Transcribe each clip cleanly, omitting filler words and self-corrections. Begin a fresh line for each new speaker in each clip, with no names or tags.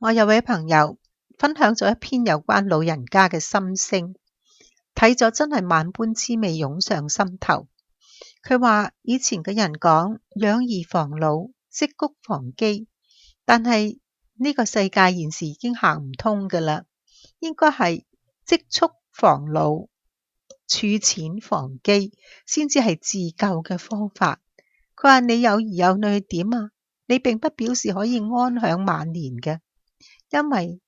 我有位朋友分享咗一篇有關老人家嘅心聲，睇咗真係萬般滋味湧上心頭。佢話以前嘅人講養兒防老，積谷防饑，但係呢個世界現時已經行唔通㗎喇，應該係積蓄防老，儲錢防饑，先至係自救嘅方法。佢話你有兒有女點啊？你並不表示可以安享晚年嘅，因為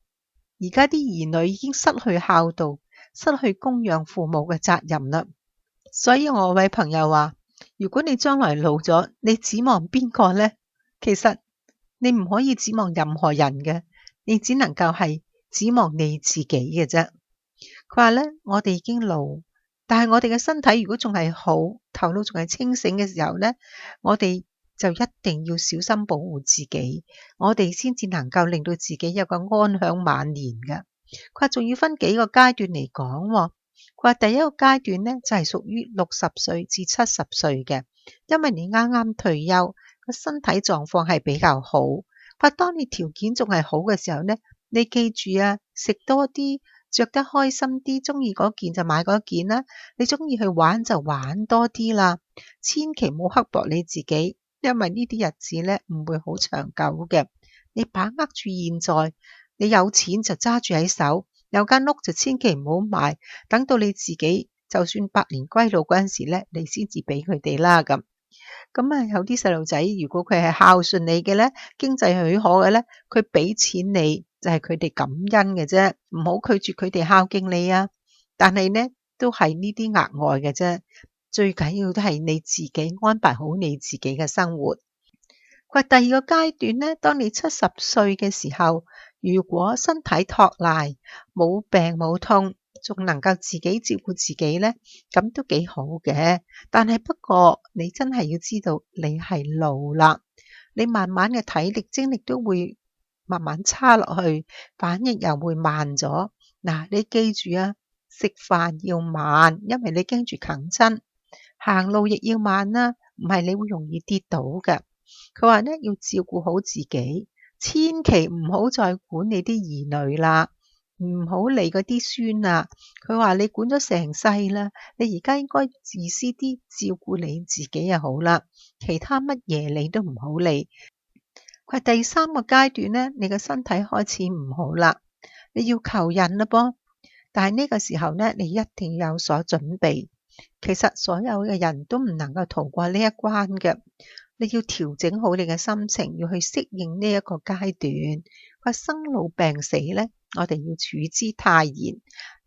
而家啲兒女已經失去孝道，失去供養父母嘅責任啦。所以我位朋友話，如果你將來老咗，你指望邊個呢？其實你唔可以指望任何人嘅，你只能夠係指望你自己嘅啫。佢話咧，我哋已經老，但係我哋嘅身體如果仲係好，頭腦仲係清醒嘅時候咧，我哋就一定要小心保護自己，我哋先至能夠令到自己有個安享晚年嘅。佢話仲要分幾個階段嚟講喎。佢話第一個階段咧就係屬於60歲至70歲嘅，因為你啱啱退休，個身體狀況係比較好。佢話當你條件仲係好嘅時候咧，你記住啊，食多啲，着得開心啲，中意嗰件就買嗰件啦。你中意去玩就玩多啲啦，千祈唔好刻薄你自己，因為呢啲日子咧唔會好長久嘅。你把握住現在，你有錢就揸住喺手，有間屋就千祈唔好賣，等到你自己就算百年歸老嗰陣時咧，你先至俾佢哋啦咁。有啲細路仔，如果佢係孝順你嘅咧，經濟許可嘅咧，佢俾錢你就係佢哋感恩嘅啫，唔好拒絕佢哋孝敬你啊。但係咧都係呢啲額外嘅啫，最緊要都係你自己安排好你自己嘅生活。佢話第二個階段咧，當你70歲嘅時候，如果身體托賴，冇病冇痛，仲能夠自己照顧自己咧，咁都幾好嘅。但係不過你真係要知道你係老啦，你慢慢嘅體力精力都會慢慢差落去，反應又會慢咗。嗱，你記住啊，食飯要慢，因為你驚住啃親；行路亦要慢啦，唔係你會容易跌倒嘅。佢話咧要照顧好自己，千祈唔好再管你啲兒女啦，唔好理嗰啲孫啦。佢話你管咗成世啦，你而家應該自私啲照顧你自己就好啦，其他乜嘢你都唔好理。佢話第三個階段咧，你嘅身體開始唔好啦，你要求孕啦噃。但係呢個時候咧，你一定要有所準備。其實所有嘅人都唔能夠逃過呢一關嘅。你要調整好你嘅心情，要去適應呢一個階段。佢話生老病死咧，我哋要處之泰然。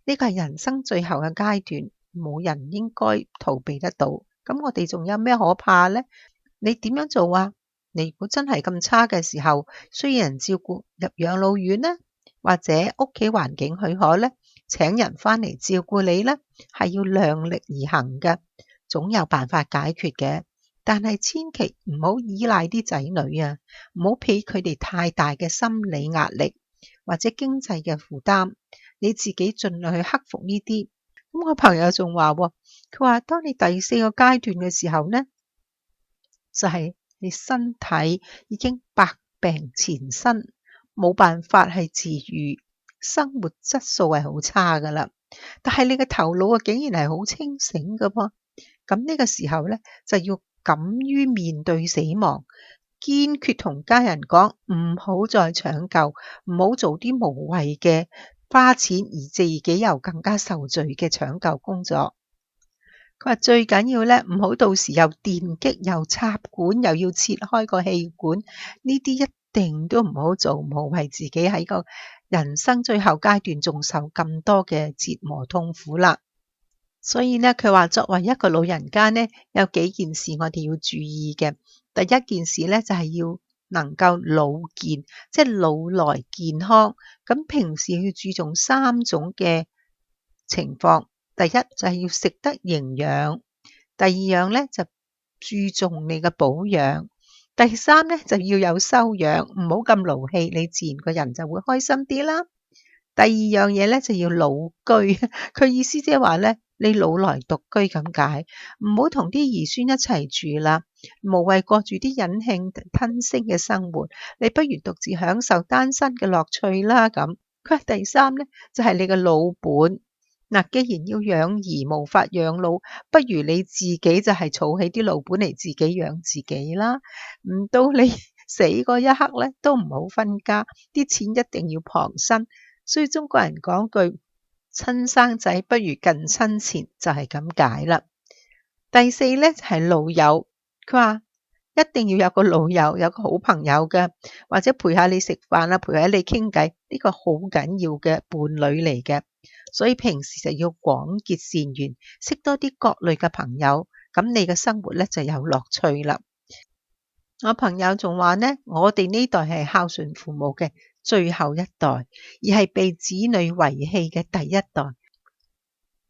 呢個係人生最後嘅階段，冇人應該逃避得到。咁我哋仲有咩可怕咧？你點樣做啊？你如果真係咁差嘅時候，需要人照顧，入養老院咧，或者屋企環境許可咧，請人翻嚟照顧你咧，係要量力而行嘅，總有辦法解決嘅。但係千祈唔好依賴啲仔女啊，唔好俾佢哋太大嘅心理壓力或者經濟嘅負擔，你自己盡量去克服呢啲。咁我朋友仲話，佢話當你第四個階段嘅時候咧，就係你身體已經百病纏身，冇辦法係治癒，生活質素係好差噶啦。但係你嘅頭腦啊，竟然係好清醒噶噃。咁呢個時候咧，就要敢於面對死亡，堅決同家人講唔好再搶救，唔好做啲無謂嘅花錢而自己又更加受罪嘅搶救工作。佢話最緊要咧，唔好到時又電擊又插管又要切開個氣管，呢啲一定都唔好做，唔好為自己喺個人生最後階段仲受咁多嘅折磨痛苦啦。所以咧，佢話作為一個老人家咧，有幾件事我哋要注意嘅。第一件事咧就係要能夠老健，即係老來健康。咁平時要注重3種嘅情況。第一就係要食得營養，第二樣咧就注重你嘅保養，第三咧就要有修養，唔好咁勞氣，你自然個人就會開心啲啦。第二樣嘢咧就要老居，佢意思即係話咧，你老來獨居咁解，唔好同啲兒孫一齊住啦，無謂過住啲忍氣吞聲嘅生活，你不如獨自享受單身嘅樂趣啦咁。佢話第三咧就係你嘅老本。嗱，既然要養兒無法養老，不如你自己就係儲起啲老本嚟自己養自己啦。唔到你死嗰一刻咧，都唔好分家，啲錢一定要傍身。所以中國人講句親生仔不如近親錢，就係咁解啦。第四咧就係老友，佢話一定要有個老友，有個好朋友嘅，或者陪下你食飯啊，陪下你傾偈，呢個好緊要嘅伴侶嚟嘅。所以平時就要廣結善緣，識多啲各類嘅朋友，咁你嘅生活咧就有樂趣啦。我朋友仲話呢，我哋呢代係孝順父母嘅最後一代，而係被子女遺棄嘅第一代。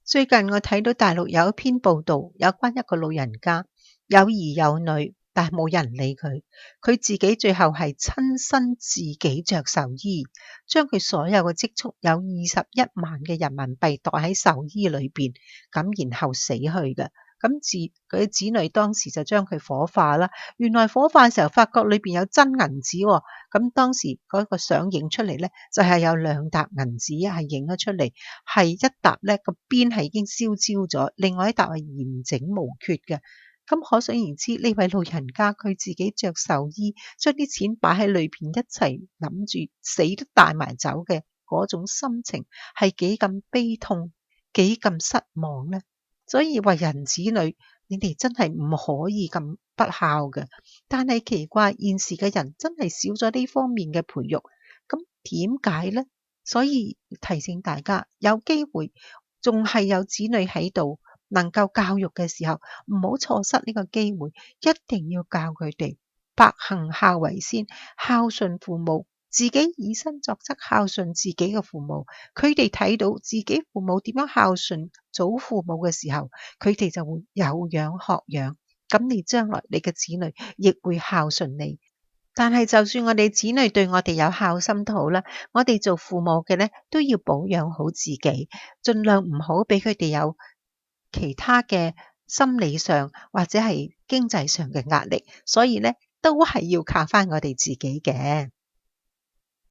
最近我睇到大陸有一篇報道，有關一個老人家有兒有女，但係冇人理佢，佢自己最後係親身自己着壽衣，將佢所有嘅積蓄有21萬嘅人民幣袋喺壽衣裏邊，咁然後死去嘅。咁佢嘅子女當時就將佢火化啦。原來火化嘅時候發覺裏邊有真銀紙喎。咁當時嗰個相影出嚟咧，就係有2沓銀紙係影咗出嚟，係一沓咧個邊係已經燒焦咗，另外一沓係完整無缺嘅。咁可想而知，呢位老人家佢自己着壽衣，將啲錢擺喺裏邊一齊諗住死都帶埋走嘅嗰種心情，係幾咁悲痛，幾咁失望咧。所以為人子女，你哋真係唔可以咁不孝嘅。但係奇怪，現時嘅人真係少咗呢方面嘅培育，咁點解呢？所以提醒大家，有機會仲係有子女喺度，能夠教育嘅時候，唔好錯失呢個機會，一定要教佢哋百行孝為先，孝順父母。自己以身作則孝順自己嘅父母，佢哋睇到自己父母點樣孝順祖父母嘅時候，佢哋就會有樣學樣，咁你將來你嘅子女亦會孝順你。但係就算我哋子女對我哋有孝心都好啦，我哋做父母嘅咧都要保養好自己，盡量唔好俾佢哋有其他嘅心理上或者係經濟上嘅壓力，所以咧都係要靠翻我哋自己嘅。